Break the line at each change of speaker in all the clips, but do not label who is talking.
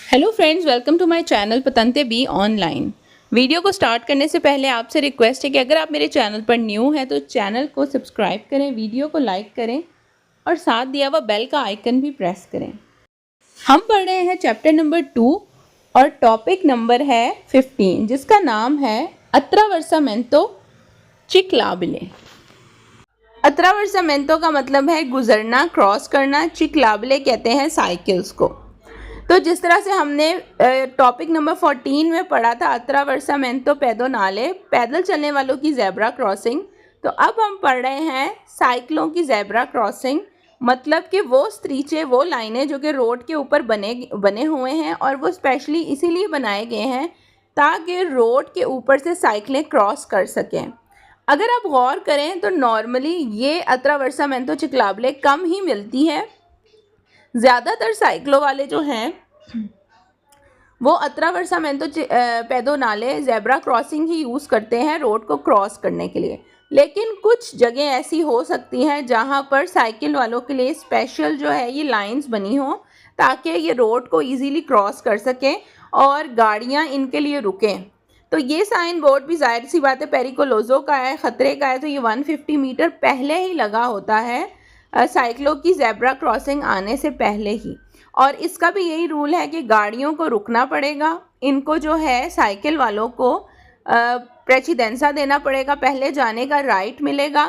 Hello friends, welcome to my channel पतंते B online. Video को start करने से पहले आपसे रिक्वेस्ट है कि अगर आप मेरे चैनल पर न्यू हैं तो चैनल को सब्सक्राइब करें, वीडियो को लाइक करें और साथ दिया हुआ बेल का आइकन भी प्रेस करें। हम पढ़ रहे हैं चैप्टर नंबर 2 और टॉपिक नंबर है 15, जिसका नाम है अत्रावर्सामेंतो चिक्लाबिले। अत्रावर्सामेंतो का मतलब है गुजरना, क्रॉस करना। चिक्लाबिले कहते हैं साइकिल्स को। तो जिस तरह से हमने टॉपिक नंबर 14 में पढ़ा था अत्रावर्सामेंतो पेडोनाले, पैदल चलने वालों की ज़ेब्रा क्रॉसिंग, तो अब हम पढ़ रहे हैं साइकिलों की ज़ेब्रा क्रॉसिंग। मतलब कि वो स्त्रीचे, वो लाइनें जो कि रोड के ऊपर बने हुए हैं और वो स्पेशली इसीलिए बनाए गए हैं ताकि रोड के ऊपर से साइकिलें क्रॉस कर सकें। अगर आप गौर करें तो नॉर्मली ये अत्रावर्सामेंतो चिक्लाबिले कम ही मिलती है। ज़्यादातर साइकिलों वाले जो हैं वो अत्रावर्सामेंतो पेडोनाले ज़ेब्रा क्रॉसिंग ही यूज़ करते हैं रोड को क्रॉस करने के लिए। लेकिन कुछ जगह ऐसी हो सकती हैं जहां पर साइकिल वालों के लिए स्पेशल जो है ये लाइंस बनी हो ताकि ये रोड को इजीली क्रॉस कर सकें और गाड़ियां इनके लिए रुकें। तो ये साइन बोर्ड भी जाहिर सी बात है पेरिकोलोजो का है, ख़तरे का है, तो ये 150 मीटर पहले ही लगा होता है साइकिलों की ज़ेब्रा क्रॉसिंग आने से पहले ही। और इसका भी यही रूल है कि गाड़ियों को रुकना पड़ेगा, इनको जो है साइकिल वालों को प्रेसिडेंसा देना पड़ेगा, पहले जाने का राइट मिलेगा।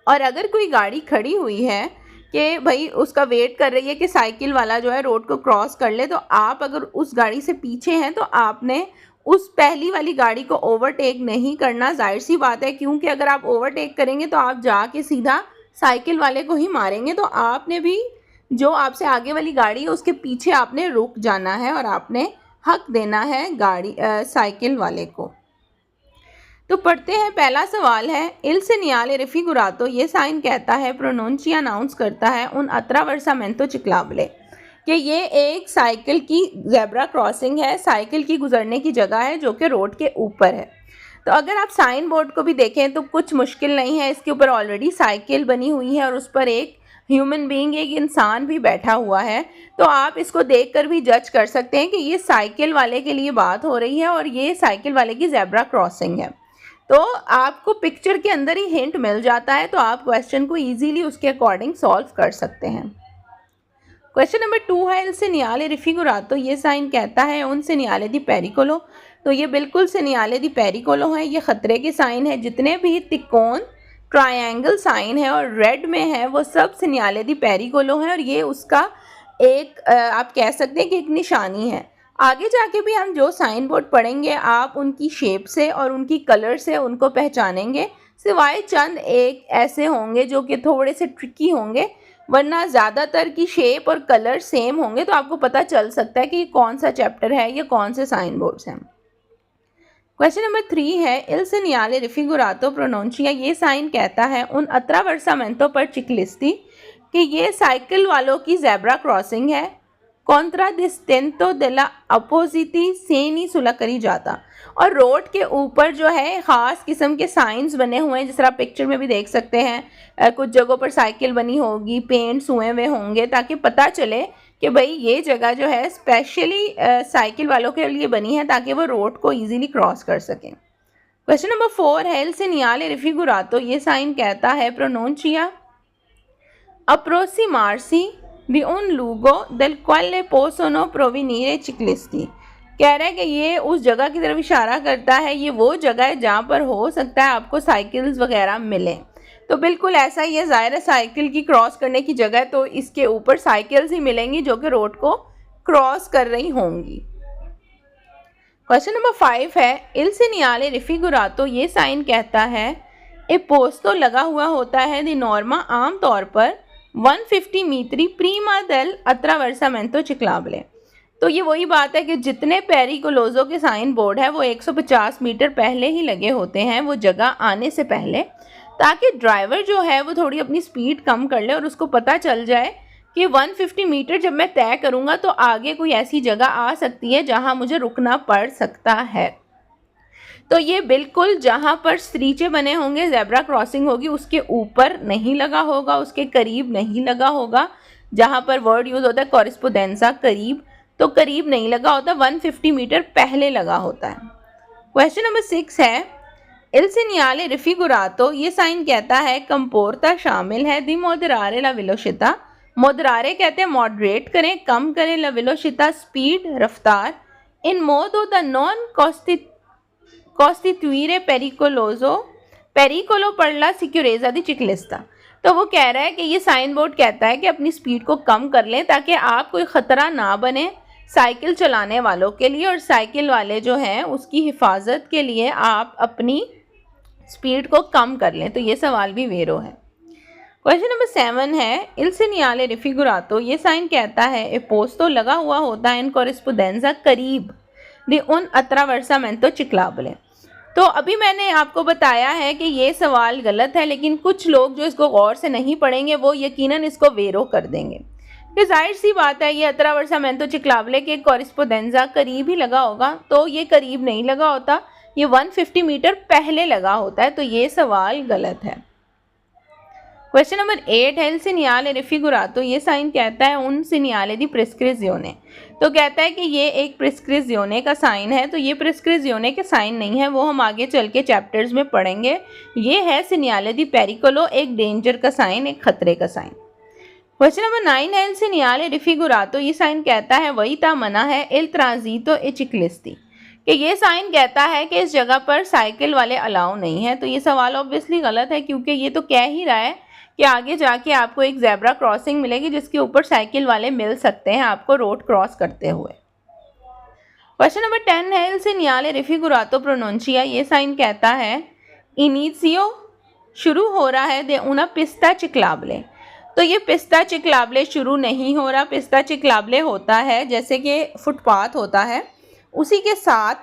और अगर कोई गाड़ी खड़ी हुई है कि भाई उसका वेट कर रही है कि साइकिल वाला जो है रोड को क्रॉस कर ले, तो आप अगर उस गाड़ी से पीछे हैं तो आपने उस पहली वाली गाड़ी को ओवरटेक नहीं करना। जाहिर सी बात है, क्योंकि अगर आप ओवरटेक करेंगे तो आप जाके सीधा साइकिल वाले को ही मारेंगे। तो आपने भी जो आपसे आगे वाली गाड़ी है उसके पीछे आपने रुक जाना है और आपने हक देना है साइकिल वाले को। तो पढ़ते हैं, पहला सवाल है इल सेनियाले रिफिगुरातो, ये साइन कहता है, प्रोनोंचिया अनाउंस करता है उन अत्रावर्सामेंतो चिक्लाबिले कि ये एक साइकिल की ज़ेब्रा क्रॉसिंग है, साइकिल की गुजरने की जगह है जो कि रोड के ऊपर है। तो अगर आप साइन बोर्ड को भी देखें तो कुछ मुश्किल नहीं है, इसके ऊपर ऑलरेडी साइकिल बनी हुई है और उस पर एक ह्यूमन बीइंग, एक इंसान भी बैठा हुआ है। तो आप इसको देखकर भी जज कर सकते हैं कि ये साइकिल वाले के लिए बात हो रही है और ये साइकिल वाले की ज़ेब्रा क्रॉसिंग है। तो आपको पिक्चर के अंदर ही हिंट मिल जाता है, तो आप क्वेश्चन को ईजीली उसके अकॉर्डिंग सॉल्व कर सकते हैं। क्वेश्चन नंबर 2 है इल सेनियाले रिफिगुरातो, ये साइन कहता है उन सेनियाले दी पेरिकोलो, तो ये बिल्कुल सेनियाले दी पेरिकोलो है, ये ख़तरे के साइन है। जितने भी तिकोन ट्रायंगल साइन है और रेड में है वो सब सेनियाले दी पेरिकोलो है और ये उसका एक आप कह सकते हैं कि एक निशानी है। आगे जाके भी हम जो साइन बोर्ड पढ़ेंगे आप उनकी शेप से और उनकी कलर से उनको पहचानेंगे, सिवाय चंद एक ऐसे होंगे जो कि थोड़े से ट्रिकी होंगे, वरना ज़्यादातर की शेप और कलर सेम होंगे। तो आपको पता चल सकता है कि ये कौन सा चैप्टर है, ये कौन से साइन बोर्ड्स हैं। क्वेश्चन नंबर 3 है इल सेनियाले रिफिगुरातो प्रोनोंचिया, ये साइन कहता है उन अत्रावर्सामेंतो पर चिक्लिस्ती कि ये साइकिल वालों की ज़ेब्रा क्रॉसिंग है। कॉन्ट्राडिस्टेंतो देला अपोजिटी से नहीं सुलह करी जाता, और रोड के ऊपर जो है ख़ास किस्म के साइंस बने हुए हैं, जिस तरह पिक्चर में भी देख सकते हैं। कुछ जगहों पर साइकिल बनी होगी, पेंट्स हुए हुए होंगे ताकि पता चले कि भाई ये जगह जो है स्पेशली साइकिल वालों के लिए बनी है ताकि वो रोड को इजीली क्रॉस कर सकें। क्वेश्चन नंबर 4 है इल सेनियाले रिफिगुरातो, ये साइन कहता है प्रोनोंचिया अप्रोसिमार्सी di un lugo del quale possono provenire ciclisti, कह रहा है कि ये उस जगह की तरफ इशारा करता है, ये वो जगह है जहाँ पर हो सकता है आपको साइकिल्स वगैरह मिलें। तो बिल्कुल ऐसा ही है, ज़ाहिर है साइकिल की क्रॉस करने की जगह, तो इसके ऊपर साइकिल्स ही मिलेंगी जो कि रोड को क्रॉस कर रही होंगी। क्वेश्चन नंबर 5 है इल सेनियाले रिफिगुरातो, ये साइन कहता है ए पोस्तो लगा हुआ होता है दी नॉर्मा आम तौर पर 150 मीटरी प्रीमा देल अत्रावर्सामेंतो चिक्लाबिले। तो ये वही बात है कि जितने पेरिकोलोजो के साइन बोर्ड है वो 150 मीटर पहले ही लगे होते हैं वो जगह आने से पहले, ताकि ड्राइवर जो है वो थोड़ी अपनी स्पीड कम कर ले और उसको पता चल जाए कि 150 मीटर जब मैं तय करूँगा तो आगे कोई ऐसी जगह आ सकती है जहाँ मुझे रुकना पड़ सकता है। तो ये बिल्कुल जहाँ पर स्त्रीचे बने होंगे, ज़ेब्रा क्रॉसिंग होगी, उसके ऊपर नहीं लगा होगा, उसके करीब नहीं लगा होगा। जहाँ पर वर्ड यूज़ होता है कॉरिस्पोंडेंसा, करीब, तो करीब नहीं लगा होता, 150 मीटर पहले लगा होता है। क्वेश्चन नंबर 6 है इल सीनियाले रिफिगुरातो, ये साइन कहता है कंपोर्ता शामिल है, दी मोदरारे ला वेलोसिता, मोदरारे कहते हैं मॉडरेट करें, कम करें, ला वेलोसिता स्पीड रफ्तार, इन मोदो द नॉन कॉस्टिट्यूरे पेरिकोलोजो, पेरिकोलो परला सिक्योरेजा दी चिकलिस्ता। तो वो कह रहा है कि ये साइन बोर्ड कहता है कि अपनी स्पीड को कम कर लें ताकि आप कोई ख़तरा ना बने साइकिल चलाने वालों के लिए, और साइकिल वाले जो हैं उसकी हिफाजत के लिए आप अपनी स्पीड को कम कर लें। तो ये सवाल भी वेरो है। क्वेश्चन नंबर 7 है इल सीनियाले रिफिगुरातो, ये साइन कहता है ए पोस्तो लगा हुआ होता है इन कोरिस्पोंडेंजा करीब दी उन अत्रावर्सामेंतो चिक्लाबले। तो अभी मैंने आपको बताया है कि ये सवाल गलत है, लेकिन कुछ लोग जो इसको गौर से नहीं पढ़ेंगे वो यकीनन इसको वेरो कर देंगे कि जाहिर सी बात है ये अत्रावर्सामेंतो चिक्लाबले के कोरिस्पोंडेंजा करीब ही लगा होगा, तो ये करीब नहीं लगा होता, ये 150 मीटर पहले लगा होता है, तो ये सवाल गलत है। क्वेश्चन नंबर 8 है इल सीनियाले रिफिगुरातो, ये साइन कहता है उन सीनियाले दी प्रिस्क्रिजियोने, तो कहता है कि ये एक प्रिस्क्रिजियोने का साइन है, तो ये प्रिस्क्रिजियोने के साइन नहीं है, वो हम आगे चल के चैप्टर्स में पढ़ेंगे। ये है सीनियाले दी पेरिकोलो, एक डेंजर का साइन, एक खतरे का साइन। क्वेश्चन नंबर 9 है इल सीनियाले रिफिगुरातो, ये साइन कहता है वही ता मना है इल ट्रांजितो ए चिक्लिस्ती, कि ये साइन कहता है कि इस जगह पर साइकिल वाले अलाउ नहीं है। तो ये सवाल ऑब्वियसली गलत है, क्योंकि ये तो कह ही रहा है कि आगे जाके आपको एक ज़ेब्रा क्रॉसिंग मिलेगी जिसके ऊपर साइकिल वाले मिल सकते हैं आपको रोड क्रॉस करते हुए। क्वेश्चन नंबर 10 है इल सीनियाले रिफिगुरातो प्रोनोंचिया, ये साइन कहता है इनिशियो शुरू हो रहा है दे उना पिस्ता चिक्लाबले, तो ये पिस्ता चिक्लाबले शुरू नहीं हो रहा। पिस्ता चिक्लाबले होता है जैसे कि फुटपाथ होता है, उसी के साथ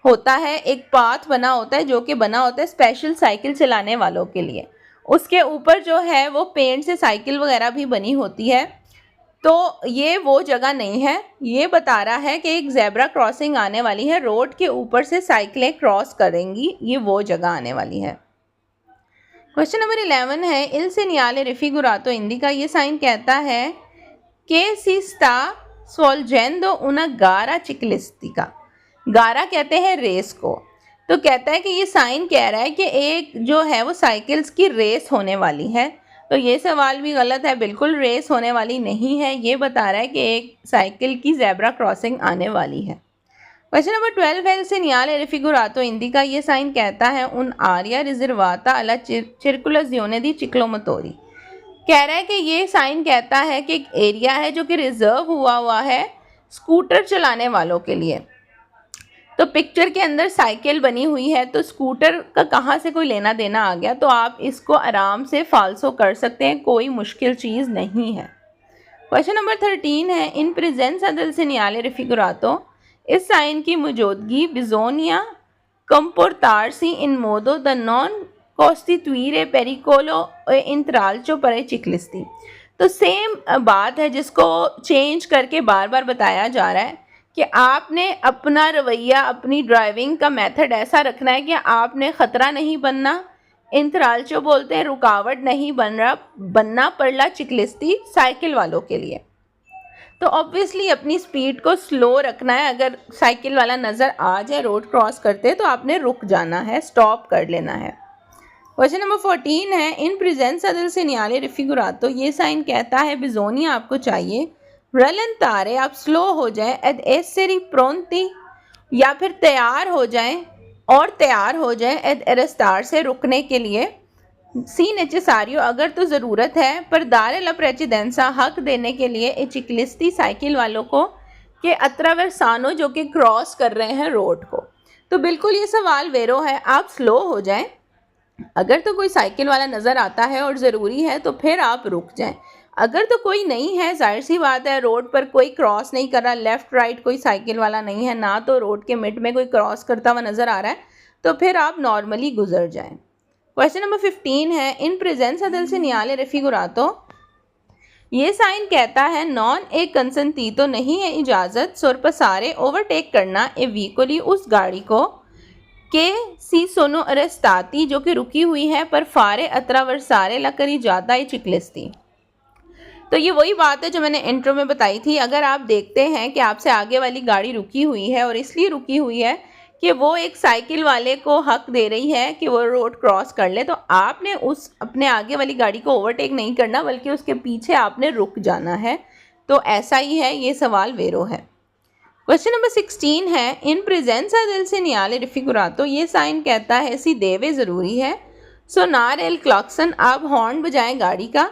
होता है एक पाथ बना होता है जो कि बना होता है स्पेशल साइकिल चलाने वालों के लिए। उसके ऊपर जो है वो पेंट से साइकिल वगैरह भी बनी होती है, तो ये वो जगह नहीं है। ये बता रहा है कि एक ज़ेब्रा क्रॉसिंग आने वाली है, रोड के ऊपर से साइकिलें क्रॉस करेंगी, ये वो जगह आने वाली है। क्वेश्चन नंबर 11 है इल सीनियाले रिफिगुरातो इंडिका, ये साइन कहता है के सी स्टा सोल्जेंदो उना गारा चिक्लिस्टिका, गारा कहते हैं रेस को, तो कहता है कि ये साइन कह रहा है कि एक जो है वो साइकिल्स की रेस होने वाली है। तो ये सवाल भी गलत है, बिल्कुल रेस होने वाली नहीं है, ये बता रहा है कि एक साइकिल की ज़ेब्रा क्रॉसिंग आने वाली है। क्वेश्चन नंबर 12 है इल सीनियाले रिफिगुरातो इंडिका, ये साइन कहता है उन आरिया रिजर्वाता अला चिर्कुलाजियोने दी चिक्लोमोटोरी, कह रहा है कि ये साइन कहता है कि एक एरिया है जो कि रिजर्व हुआ है स्कूटर चलाने वालों के लिए। तो पिक्चर के अंदर साइकिल बनी हुई है, तो स्कूटर का कहाँ से कोई लेना देना आ गया, तो आप इसको आराम से फाल्सो कर सकते हैं, कोई मुश्किल चीज़ नहीं है। क्वेश्चन नंबर 13 है इन प्रेजेंसा दिल सीनियाले रिफिगुरातो, इस साइन की मौजूदगी बिजोनिया कंपोर्टारसी इन मोदो द नॉन कॉस्टिट्यूरे पेरिकोलो इंतराल्चो परे चिक्लिस्ती। तो सेम बात है जिसको चेंज करके बार बार बताया जा रहा है कि आपने अपना रवैया, अपनी ड्राइविंग का मेथड ऐसा रखना है कि आपने ख़तरा नहीं बनना, इंतराल्चो बोलते हैं रुकावट नहीं बनना पड़ला चिक्लिस्ती साइकिल वालों के लिए। तो ऑब्वियसली अपनी स्पीड को स्लो रखना है, अगर साइकिल वाला नज़र आ जाए रोड क्रॉस करते तो आपने रुक जाना है, स्टॉप कर लेना है। क्वेश्चन नंबर 14 है इन प्रेजेंसा दिल सीनियाले रिफिगुरातो, ये साइन कहता है बिजोनिया आपको चाहिए रलंतारे, आप स्लो हो जाएं, एड एसेरी प्रोंती, या फिर तैयार हो जाएं और तैयार हो जाएं एड एरस्टार से रुकने के लिए, सी नेचेसारियो अगर तो ज़रूरत है, पर दारे ला प्रेसिडेंसा हक देने के लिए ए चिक्लिस्ती साइकिल वालों को कि अत्रावर्सानो जो कि क्रॉस कर रहे हैं रोड को। तो बिल्कुल ये सवाल वेरो है, आप स्लो हो जाएं, अगर तो कोई साइकिल वाला नज़र आता है और ज़रूरी है तो फिर आप रुक जाएं, अगर तो कोई नहीं है, जाहिर सी बात है रोड पर कोई क्रॉस नहीं कर रहा, लेफ़्ट राइट कोई साइकिल वाला नहीं है, ना तो रोड के मिड में कोई क्रॉस करता हुआ नज़र आ रहा है, तो फिर आप नॉर्मली गुजर जाएं। क्वेश्चन नंबर 15 है इन प्रेजेंसा दिल सीनियाले रिफिगुरातो, ये साइन कहता है नॉन ए कंसेंटीतो नहीं है इजाज़त सोरपसारे ओवरटेक करना ए व्हीकली उस गाड़ी को के सी सोनो अरेस्ताती जो कि रुकी हुई है पर फारे अत्रावर्सारे ला करी जाता है चिक्लिस्ती। तो ये वही बात है जो मैंने इंट्रो में बताई थी। अगर आप देखते हैं कि आपसे आगे वाली गाड़ी रुकी हुई है और इसलिए रुकी हुई है कि वो एक साइकिल वाले को हक दे रही है कि वो रोड क्रॉस कर ले, तो आपने उस अपने आगे वाली गाड़ी को ओवरटेक नहीं करना बल्कि उसके पीछे आपने रुक जाना है। तो ऐसा ही है, ये सवाल वेरो है। क्वेश्चन नंबर 16 है, इन प्रेजेंसा del segnale raffigurato, ये साइन कहता है सी देवे ज़रूरी है। सोनार एल क्लॉक्सन, आप हॉर्न बजाएं गाड़ी का।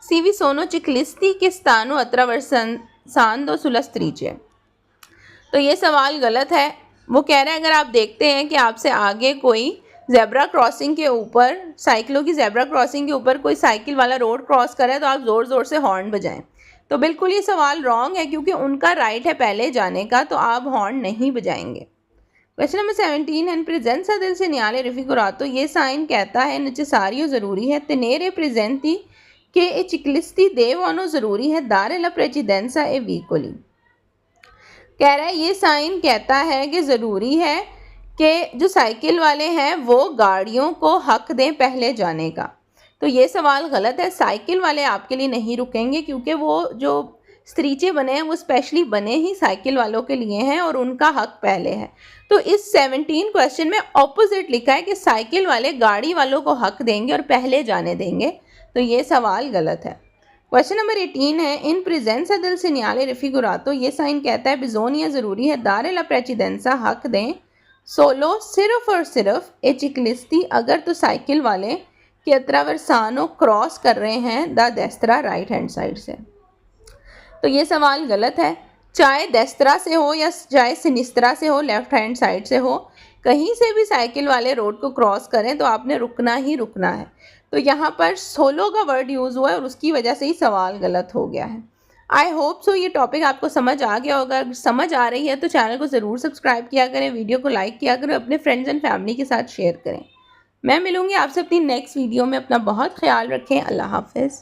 सीवी सोनो चिकलिस्ती के स्थानो अत्रावर्सांदो सुlla strice। तो ये सवाल गलत है। वो कह रहे हैं अगर आप देखते हैं कि आपसे आगे कोई जेब्रा क्रॉसिंग के ऊपर, साइकिलों की जेब्रा क्रॉसिंग के ऊपर कोई साइकिल वाला रोड क्रॉस करे तो आप ज़ोर ज़ोर से हॉर्न बजाएं। तो बिल्कुल ये सवाल रॉन्ग है क्योंकि उनका राइट है पहले जाने का, तो आप हॉर्न नहीं बजाएंगे। क्वेश्चन नंबर 17 है, प्रेजेंसा del segnale raffigurato, ये साइन कहता है नेसेसारियो ज़रूरी है। तेनेरे प्रेजेंटी के ए चिकलिस्ती देवनो ज़रूरी है। दारे ला प्रेसिडेंसा ए वीकोली, कह रहा है ये साइन कहता है कि ज़रूरी है कि जो साइकिल वाले हैं वो गाड़ियों को हक दें पहले जाने का। तो ये सवाल गलत है। साइकिल वाले आपके लिए नहीं रुकेंगे क्योंकि वो जो स्त्रीचे बने हैं वो स्पेशली बने ही साइकिल वालों के लिए हैं और उनका हक पहले है। तो इस 17 क्वेश्चन में ऑपोजिट लिखा है कि साइकिल वाले गाड़ी वालों को हक देंगे और पहले जाने देंगे। तो ये सवाल गलत है। क्वेश्चन नंबर 18 है, इन प्रेजेंसा del segnale raffigurato, ये साइन कहता है बिजोनिया ज़रूरी है। दारे ला प्रेसिडेंसा, हक दें। सोलो, सिर्फ और सिर्फ। ए चिकलिस्ती, अगर तो साइकिल वाले कि अत्रावर्सानो क्रॉस कर रहे हैं द डेस्त्रा, राइट हैंड साइड से। तो ये सवाल गलत है। चाहे डेस्त्रा से हो या चाहे सिनिस्त्रा से हो, लेफ्ट हैंड साइड से हो, कहीं से भी साइकिल वाले रोड को क्रॉस करें तो आपने रुकना ही रुकना है। तो यहाँ पर सोलो का वर्ड यूज़ हुआ है और उसकी वजह से ही सवाल गलत हो गया है। आई होप सो ये टॉपिक आपको समझ आ गया होगा। अगर समझ आ रही है तो चैनल को ज़रूर सब्सक्राइब किया करें, वीडियो को लाइक किया करें, अपने फ्रेंड्स एंड फैमिली के साथ शेयर करें। मैं मिलूँगी आपसे अपनी नेक्स्ट वीडियो में। अपना बहुत ख्याल रखें। अल्लाह हाफ़िज़।